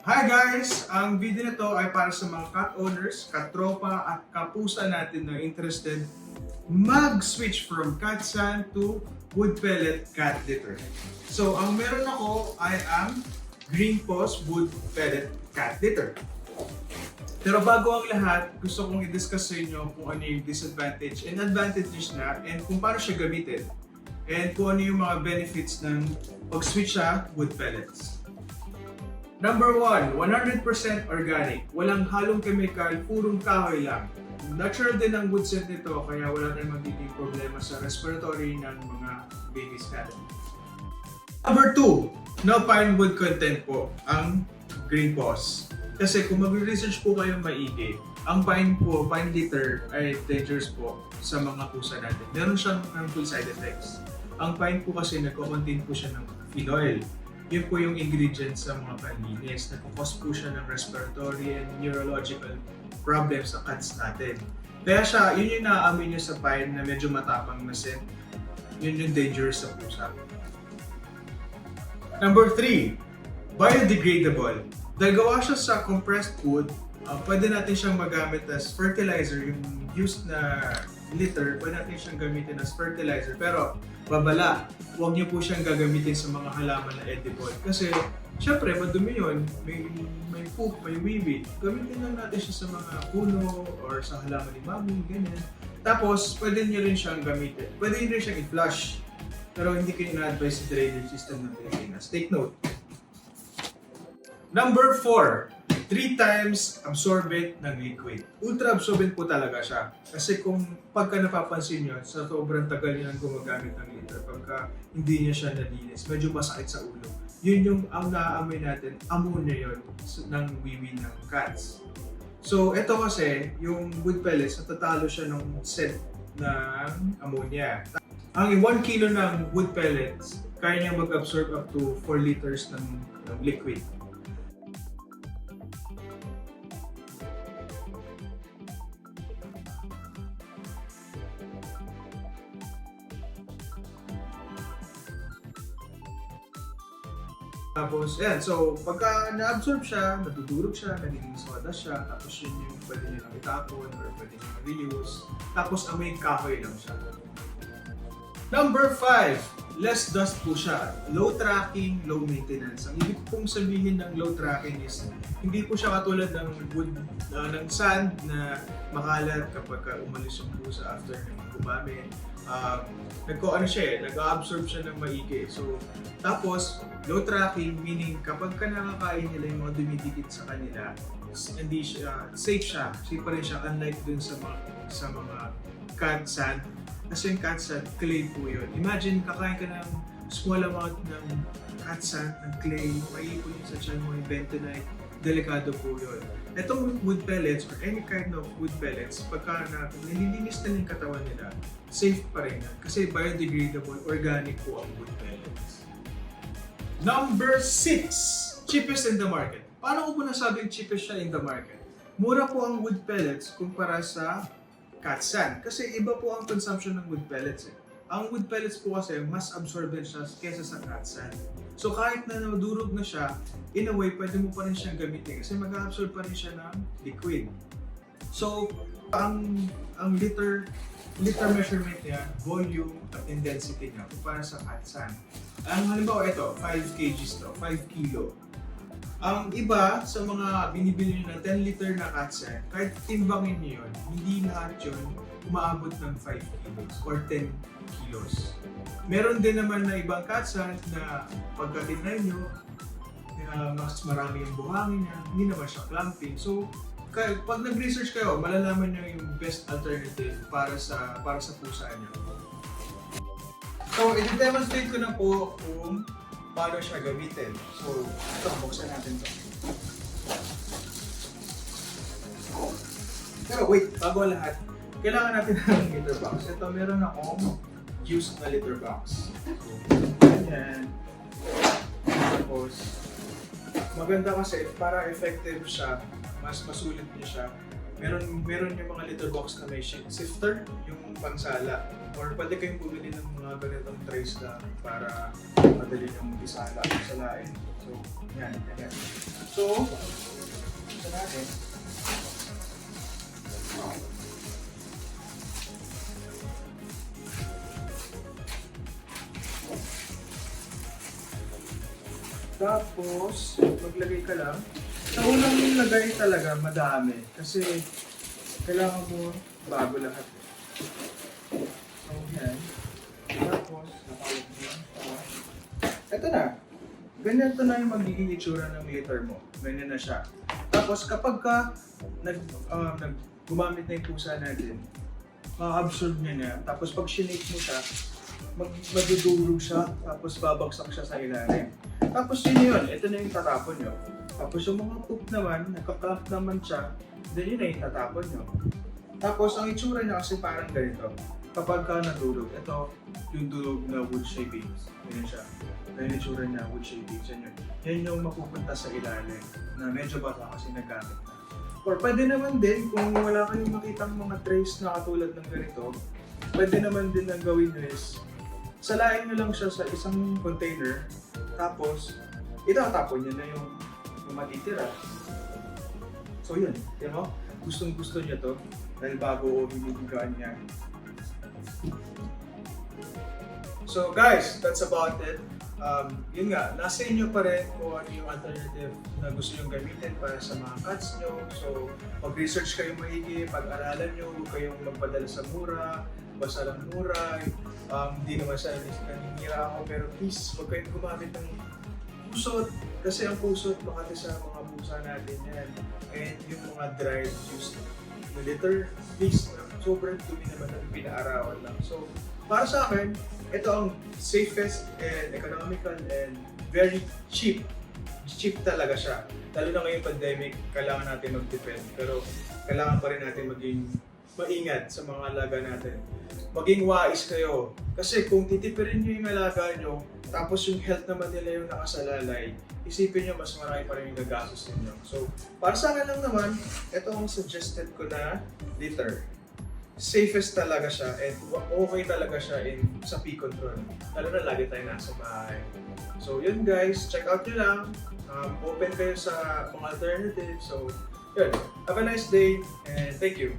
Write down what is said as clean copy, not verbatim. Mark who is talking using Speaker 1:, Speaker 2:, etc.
Speaker 1: Hi guys! Ang video na to ay para sa mga cat owners, katropa at kapusa natin na interested mag-switch from cat sand to wood pellet cat litter. So, ang meron ako ay ang green Paws wood pellet cat litter. Pero bago ang lahat, gusto kong i-discuss sa inyo kung ano yung disadvantage and advantages na and kung paano siya gamitin. And kung ano yung mga benefits ng pag-switch sa wood pellets. Number 1, 100% organic. Walang halong chemical, purong kahoy lang. Natural din ang wood scent nito, kaya wala tayong magiging problema sa respiratory ng mga babies natin. Number 2, no pine wood content po ang green Paws. Kasi kung mag-research po kayong maigi, ang pine litter ay dangerous po sa mga pusa natin. Meron siyang harmful side effects. Ang pine po kasi nagko-contain po siya ng phenol. Yun po yung ingredients sa mga panlinis. Nagkukos po siya ng respiratory and neurological problems sa cats natin. Kaya siya, yun yung naaamoy nyo sa pine na medyo matapang na scent. Yun yung dangerous sa pusa. Number 3, biodegradable. Dahil gawa siya sa compressed wood, pwede natin siyang magamit as fertilizer. Yung used na litter, pwede natin siyang gamitin as fertilizer. Pero babala, huwag niyo po siyang gagamitin sa mga halaman na edible. Kasi, syempre, madumi yun. May poop, may wiwi. Gamitin lang natin siya sa mga puno or sa halaman ni mami, ganyan. Tapos, pwede niyo rin siyang gamitin. Pwede niyo rin siyang i-flush. Pero hindi ko na-advise sa drainage system ng Pilipinas. Take note. Number 4, 3 times absorbent ng liquid. Ultra absorbent po talaga siya. Kasi kung pagka napapansin nyo, sa sobrang tagal nyo nang gumagamit ng litter, pagka hindi niya siya nalinis, medyo masakit sa ulo. Yun yung ang naaamoy natin, ammonia yun ng wiwi ng cats. So ito kasi, yung wood pellets, natatalo siya ng scent ng ammonia. Ang 1 kilo ng wood pellets, kaya niya mag-absorb up to 4 liters ng liquid. Tapos, yan. So, pagka na-absorb siya, natutulog siya, nagiging soda siya, tapos yun yung pwede nyo lang itapon or pwede nyo reuse. Tapos, amoy kahoy lang siya. Number 5, less dust po siya. Low tracking, low maintenance. Ang ibig pong sabihin ng low tracking is, hindi po siya katulad ng wood, ng sand na makalat kapag umalis yung pusa after ng gumamit. Nag-absorb siya ng maigi. So, tapos, low tracking, meaning kapag nakakain nila yung mga dumidikit sa kanila, hindi siya, safe siya. Safe pa rin siya, unlike dun sa mga cat sand. Kasi yung cat sand, clay po yun. Imagine, kakain ka ng small amount ng cat sand, ng clay, maipon yun sa tiyan mo, yung bentonite, delikado po yun. Itong wood pellets or any kind of wood pellets, pagka nililinis na yung katawan nila, safe pa rin yan. Kasi biodegradable, organic po ang wood pellets. Number 6, cheapest in the market. Paano ko po nasabing cheapest siya in the market? Mura po ang wood pellets kumpara sa cat sand. Kasi iba po ang consumption ng wood pellets. Ang wood pellets po kasi mas absorbent siya kesa sa cat sand. So kahit na nadurog na siya, in a way, pwede mo pa rin siyang gamitin kasi mag-absorb pa rin siya ng liquid. So, ang liter measurement niya, volume at intensity niya para sa cat sand. Ang halimbawa ito, 5 kgs to, 5 kilo. Ang iba sa mga binibili nyo na 10 liter na cat sand, kahit timbangin nyo yun, hindi lahat yun umaabot ng 5 kilos or 10 kilos. Meron din naman na ibang cat sand na pagka-tinay nyo, mas marami yung buhangin niya, hindi naman siya clumping. So, pag nag-research kayo, malalaman nyo yung best alternative para sa pusa nyo. So, i-demonstrate ko na po kung paano siya gamitin. So, ito, buksan natin ito. Pero wait, bago lahat, kailangan natin ng litter box. Ito, meron akong used na litter box. So, ganyan. Tapos, maganda kasi para effective siya, mas masulit niya siya. meron yung mga litter box na may sifter, yung pansala. Or pwede kayong bumili ng mga ganitong trays na para madali yung isala sa lain. So, yan. So, ito natin. Tapos, maglagay ka lang. Sa unang lagay talaga, madami. Kasi, kailangan mo bago lahat. So, yan. Tapos, nakalap mo yan. Ito na. Ganyan na yung magiging itsura ng litter mo. Ganyan na siya. Tapos, kapag ka gumamit na yung pusa natin, ma-absorb niya. Tapos, pag shinake mo siya, madudurog siya, tapos babagsak siya sa ilalim. Tapos yun, ito na yung tatapon nyo. Tapos yung mga poop naman, nagka-craft naman siya, then yun na yung tatapon nyo. Tapos ang itsura niya kasi parang ganito. Kapag ka nadurog, ito yung durog na wood shavings. Ganyan siya. Ganyan yung itsura niya, wood shavings. Yan yung mapupunta sa ilalim na medyo bata kasi nagamit na. Or pwede naman din, kung wala kayong makitang mga trays na katulad ng ganito, pwede naman din ang gawin nyo is salain nyo lang siya sa isang container, tapos itatapon nyo na yung matitira. So yun, you know, gustong-gusto nyo to dahil bago o binibigaan niya. So guys, that's about it. Yun nga, nasa inyo pa rin kung ano yung alternative na gusto nyo gamitin para sa mga cats nyo. So, mag-research kayo maigi, pag-aralan nyo, huwag kayong magpadala sa mura, basta lang mura. Hindi naman sa naninira ako, pero please, huwag kayong gumamit ng pusot. Kasi ang pusot, makati sa mga pusa natin yan. And yung mga dried used litter, please, sobrang dumi naman at pinaarawan lang. So, para sa akin, ito ang safest and economical and very cheap. Cheap talaga siya. Lalo na ngayong pandemic, kailangan natin mag-depend. Pero kailangan pa rin natin maging maingat sa mga alaga natin. Maging wais kayo. Kasi kung titipirin nyo yung alaga nyo, tapos yung health naman nila yung nakasalalay, isipin nyo mas marami pa rin yung gagastos ninyo. So, para sa akin lang naman, ito ang suggested ko na litter. Safest talaga siya and okay talaga siya sa pee control. Lalo na lagi tayo nasa bahay. So yun guys, check out nyo lang. Open kayo sa mga alternatives. So yun, have a nice day and thank you.